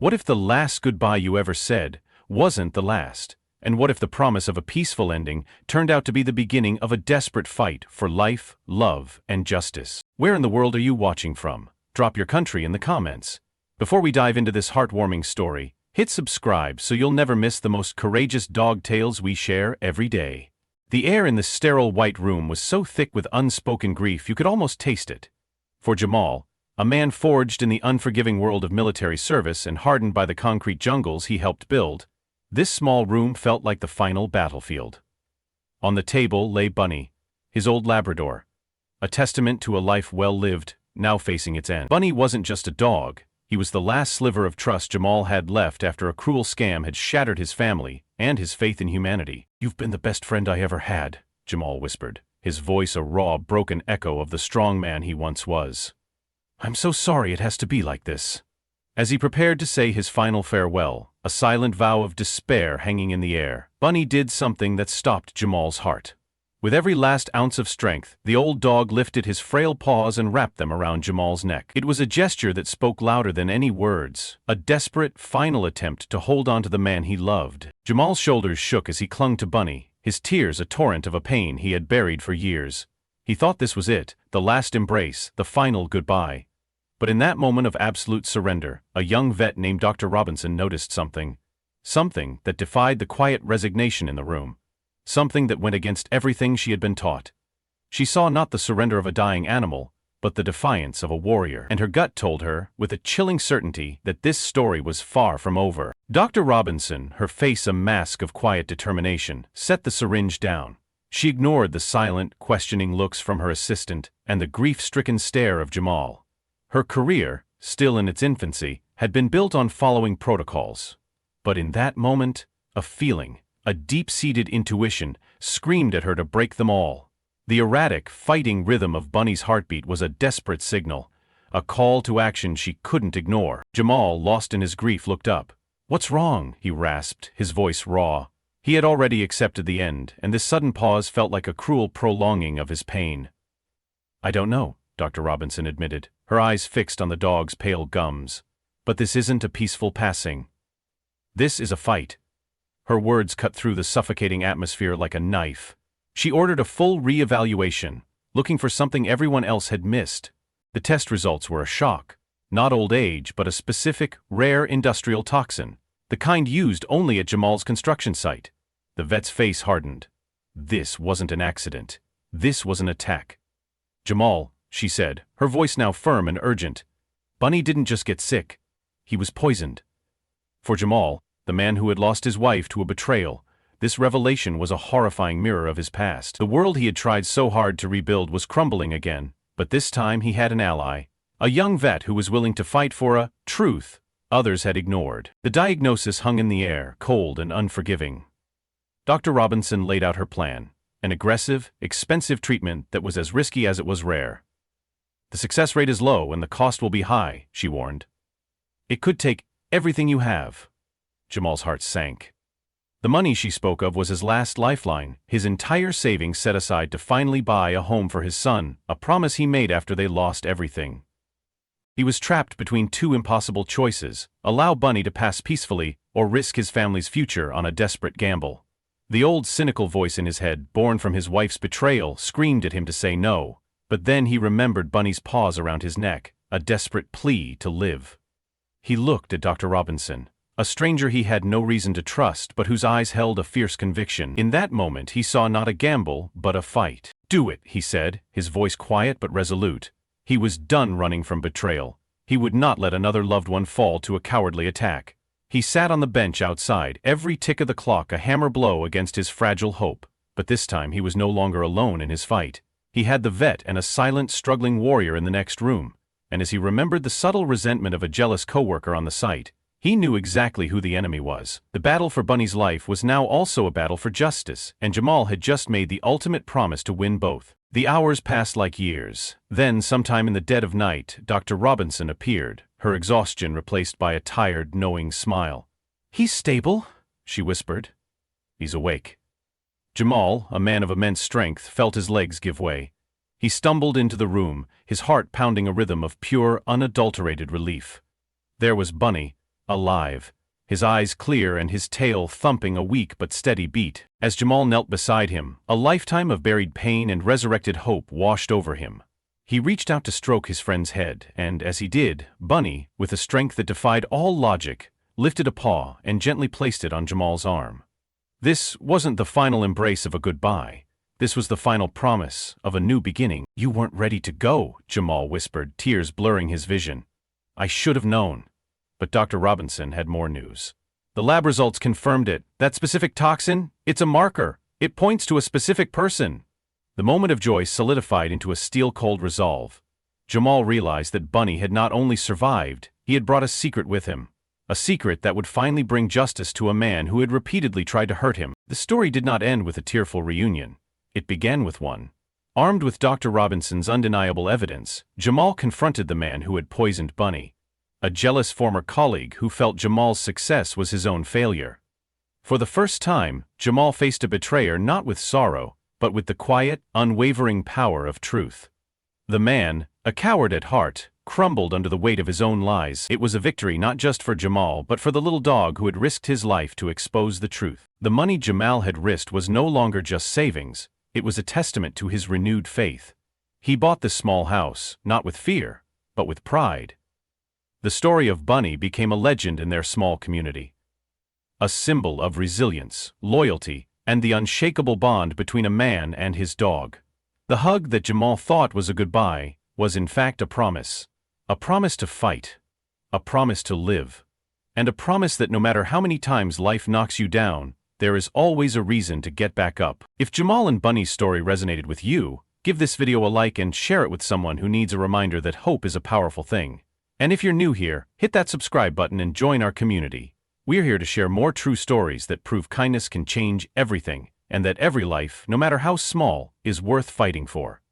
What if the last goodbye you ever said wasn't the last? And what if the promise of a peaceful ending turned out to be the beginning of a desperate fight for life, love, and justice? Where in the world are you watching from? Drop your country in the comments. Before we dive into this heartwarming story, hit subscribe so you'll never miss the most courageous dog tales we share every day. The air in the sterile white room was so thick with unspoken grief you could almost taste it. For Jamal, a man forged in the unforgiving world of military service and hardened by the concrete jungles he helped build, this small room felt like the final battlefield. On the table lay Bunny, his old Labrador, a testament to a life well lived, now facing its end. Bunny wasn't just a dog, he was the last sliver of trust Jamal had left after a cruel scam had shattered his family and his faith in humanity. "You've been the best friend I ever had," Jamal whispered, his voice a raw, broken echo of the strong man he once was. "I'm so sorry it has to be like this." As he prepared to say his final farewell, a silent vow of despair hanging in the air, Bunny did something that stopped Jamal's heart. With every last ounce of strength, the old dog lifted his frail paws and wrapped them around Jamal's neck. It was a gesture that spoke louder than any words, a desperate, final attempt to hold on to the man he loved. Jamal's shoulders shook as he clung to Bunny, his tears a torrent of a pain he had buried for years. He thought this was it, the last embrace, the final goodbye. But in that moment of absolute surrender, a young vet named Dr. Robinson noticed something. Something that defied the quiet resignation in the room. Something that went against everything she had been taught. She saw not the surrender of a dying animal, but the defiance of a warrior. And her gut told her, with a chilling certainty, that this story was far from over. Dr. Robinson, her face a mask of quiet determination, set the syringe down. She ignored the silent, questioning looks from her assistant and the grief-stricken stare of Jamal. Her career, still in its infancy, had been built on following protocols. But in that moment, a feeling, a deep-seated intuition, screamed at her to break them all. The erratic, fighting rhythm of Bunny's heartbeat was a desperate signal, a call to action she couldn't ignore. Jamal, lost in his grief, looked up. "What's wrong?" he rasped, his voice raw. He had already accepted the end, and this sudden pause felt like a cruel prolonging of his pain. "I don't know," Dr. Robinson admitted, her eyes fixed on the dog's pale gums. "But this isn't a peaceful passing. This is a fight." Her words cut through the suffocating atmosphere like a knife. She ordered a full re-evaluation, looking for something everyone else had missed. The test results were a shock. Not old age, but a specific, rare industrial toxin, the kind used only at Jamal's construction site. The vet's face hardened. This wasn't an accident. This was an attack. "Jamal," she said, her voice now firm and urgent. "Bunny didn't just get sick. He was poisoned." For Jamal, the man who had lost his wife to a betrayal, this revelation was a horrifying mirror of his past. The world he had tried so hard to rebuild was crumbling again, but this time he had an ally, a young vet who was willing to fight for a truth others had ignored. The diagnosis hung in the air, cold and unforgiving. Dr. Robinson laid out her plan, an aggressive, expensive treatment that was as risky as it was rare. "The success rate is low and the cost will be high," she warned. "It could take everything you have." Jamal's heart sank. The money she spoke of was his last lifeline, his entire savings set aside to finally buy a home for his son, a promise he made after they lost everything. He was trapped between two impossible choices: allow Bunny to pass peacefully or risk his family's future on a desperate gamble. The old cynical voice in his head, born from his wife's betrayal, screamed at him to say no, but then he remembered Bunny's paws around his neck, a desperate plea to live. He looked at Dr. Robinson, a stranger he had no reason to trust but whose eyes held a fierce conviction. In that moment he saw not a gamble, but a fight. "Do it," he said, his voice quiet but resolute. He was done running from betrayal. He would not let another loved one fall to a cowardly attack. He sat on the bench outside, every tick of the clock a hammer blow against his fragile hope. But this time he was no longer alone in his fight. He had the vet and a silent, struggling warrior in the next room. And as he remembered the subtle resentment of a jealous coworker on the site, he knew exactly who the enemy was. The battle for Bunny's life was now also a battle for justice, and Jamal had just made the ultimate promise to win both. The hours passed like years. Then, sometime in the dead of night, Dr. Robinson appeared, her exhaustion replaced by a tired, knowing smile. "He's stable," she whispered. "He's awake." Jamal, a man of immense strength, felt his legs give way. He stumbled into the room, his heart pounding a rhythm of pure, unadulterated relief. There was Bunny, alive, his eyes clear and his tail thumping a weak but steady beat. As Jamal knelt beside him, a lifetime of buried pain and resurrected hope washed over him. He reached out to stroke his friend's head, and as he did, Bunny, with a strength that defied all logic, lifted a paw and gently placed it on Jamal's arm. This wasn't the final embrace of a goodbye. This was the final promise of a new beginning. "You weren't ready to go," Jamal whispered, tears blurring his vision. "I should have known." But Dr. Robinson had more news. The lab results confirmed it. That specific toxin, it's a marker. It points to a specific person. The moment of joy solidified into a steel-cold resolve. Jamal realized that Bunny had not only survived, he had brought a secret with him. A secret that would finally bring justice to a man who had repeatedly tried to hurt him. The story did not end with a tearful reunion. It began with one. Armed with Dr. Robinson's undeniable evidence, Jamal confronted the man who had poisoned Bunny. A jealous former colleague who felt Jamal's success was his own failure. For the first time, Jamal faced a betrayer not with sorrow, but with the quiet, unwavering power of truth. The man, a coward at heart, crumbled under the weight of his own lies. It was a victory not just for Jamal but for the little dog who had risked his life to expose the truth. The money Jamal had risked was no longer just savings, it was a testament to his renewed faith. He bought this small house, not with fear, but with pride. The story of Bunny became a legend in their small community. A symbol of resilience, loyalty, and the unshakable bond between a man and his dog. The hug that Jamal thought was a goodbye was in fact a promise. A promise to fight. A promise to live. And a promise that no matter how many times life knocks you down, there is always a reason to get back up. If Jamal and Bunny's story resonated with you, give this video a like and share it with someone who needs a reminder that hope is a powerful thing. And if you're new here, hit that subscribe button and join our community. We're here to share more true stories that prove kindness can change everything, and that every life, no matter how small, is worth fighting for.